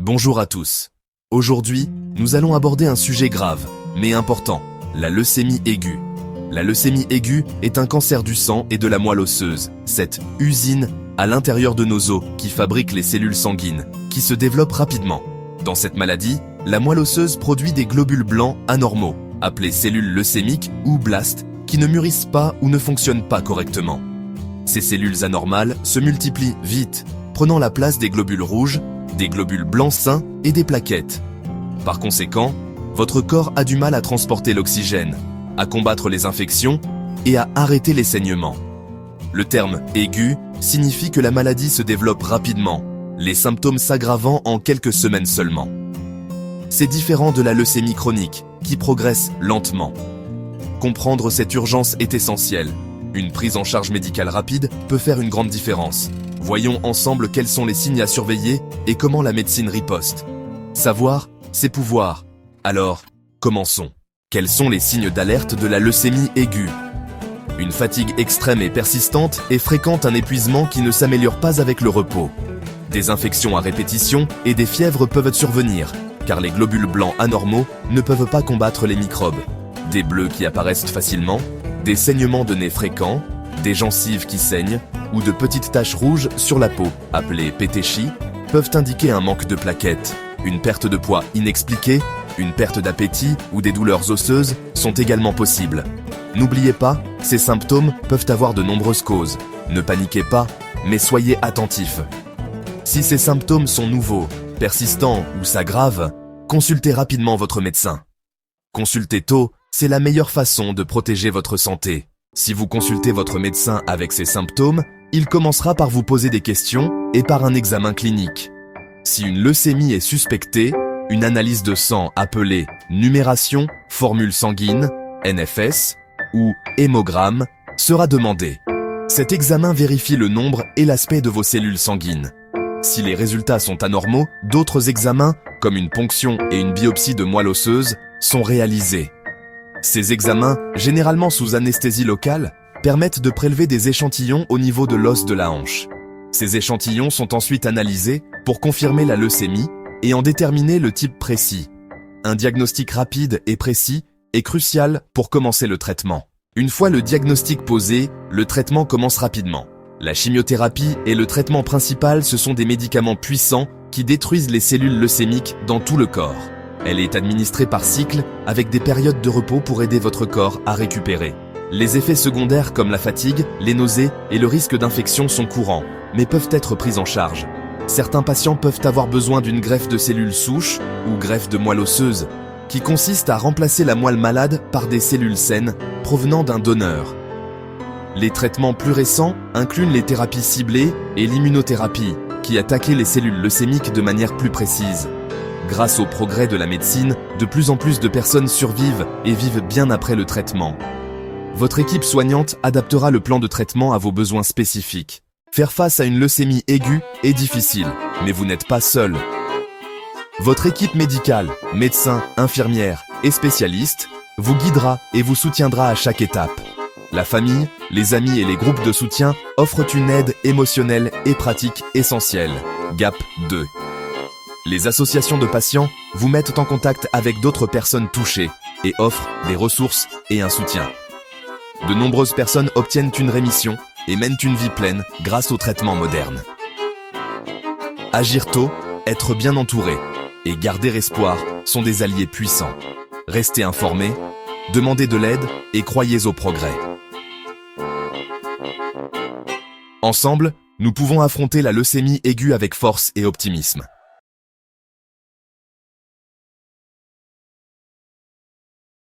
Bonjour à tous. Aujourd'hui, nous allons aborder un sujet grave, mais important, la leucémie aiguë. La leucémie aiguë est un cancer du sang et de la moelle osseuse, cette usine à l'intérieur de nos os qui fabrique les cellules sanguines, qui se développe rapidement. Dans cette maladie, la moelle osseuse produit des globules blancs anormaux, appelés cellules leucémiques ou blastes, qui ne mûrissent pas ou ne fonctionnent pas correctement. Ces cellules anormales se multiplient vite, prenant la place des globules rouges, des globules blancs sains et des plaquettes. Par conséquent, votre corps a du mal à transporter l'oxygène, à combattre les infections et à arrêter les saignements. Le terme « aigu » signifie que la maladie se développe rapidement, les symptômes s'aggravant en quelques semaines seulement. C'est différent de la leucémie chronique, qui progresse lentement. Comprendre cette urgence est essentiel. Une prise en charge médicale rapide peut faire une grande différence. Voyons ensemble quels sont les signes à surveiller et comment la médecine riposte. Savoir, c'est pouvoir. Alors, commençons. Quels sont les signes d'alerte de la leucémie aiguë? Une fatigue extrême et persistante et fréquente un épuisement qui ne s'améliore pas avec le repos. Des infections à répétition et des fièvres peuvent survenir, car les globules blancs anormaux ne peuvent pas combattre les microbes. Des bleus qui apparaissent facilement, des saignements de nez fréquents, des gencives qui saignent ou de petites taches rouges sur la peau, appelées pétéchies, peuvent indiquer un manque de plaquettes. Une perte de poids inexpliquée, une perte d'appétit ou des douleurs osseuses sont également possibles. N'oubliez pas, ces symptômes peuvent avoir de nombreuses causes. Ne paniquez pas, mais soyez attentifs. Si ces symptômes sont nouveaux, persistants ou s'aggravent, consultez rapidement votre médecin. Consulter tôt, c'est la meilleure façon de protéger votre santé. Si vous consultez votre médecin avec ces symptômes, il commencera par vous poser des questions et par un examen clinique. Si une leucémie est suspectée, une analyse de sang appelée numération, formule sanguine, NFS, ou hémogramme sera demandée. Cet examen vérifie le nombre et l'aspect de vos cellules sanguines. Si les résultats sont anormaux, d'autres examens, comme une ponction et une biopsie de moelle osseuse, sont réalisés. Ces examens, généralement sous anesthésie locale, permettent de prélever des échantillons au niveau de l'os de la hanche. Ces échantillons sont ensuite analysés pour confirmer la leucémie et en déterminer le type précis. Un diagnostic rapide et précis est crucial pour commencer le traitement. Une fois le diagnostic posé, le traitement commence rapidement. La chimiothérapie et le traitement principal, ce sont des médicaments puissants qui détruisent les cellules leucémiques dans tout le corps. Elle est administrée par cycle avec des périodes de repos pour aider votre corps à récupérer. Les effets secondaires comme la fatigue, les nausées et le risque d'infection sont courants, mais peuvent être pris en charge. Certains patients peuvent avoir besoin d'une greffe de cellules souches ou greffe de moelle osseuse, qui consiste à remplacer la moelle malade par des cellules saines provenant d'un donneur. Les traitements plus récents incluent les thérapies ciblées et l'immunothérapie, qui attaquent les cellules leucémiques de manière plus précise. Grâce au progrès de la médecine, de plus en plus de personnes survivent et vivent bien après le traitement. Votre équipe soignante adaptera le plan de traitement à vos besoins spécifiques. Faire face à une leucémie aiguë est difficile, mais vous n'êtes pas seul. Votre équipe médicale, médecins, infirmières et spécialistes, vous guidera et vous soutiendra à chaque étape. La famille, les amis et les groupes de soutien offrent une aide émotionnelle et pratique essentielle. GAP 2. Les associations de patients vous mettent en contact avec d'autres personnes touchées et offrent des ressources et un soutien. De nombreuses personnes obtiennent une rémission et mènent une vie pleine grâce aux traitements modernes. Agir tôt, être bien entouré et garder espoir sont des alliés puissants. Restez informés, demandez de l'aide et croyez au progrès. Ensemble, nous pouvons affronter la leucémie aiguë avec force et optimisme.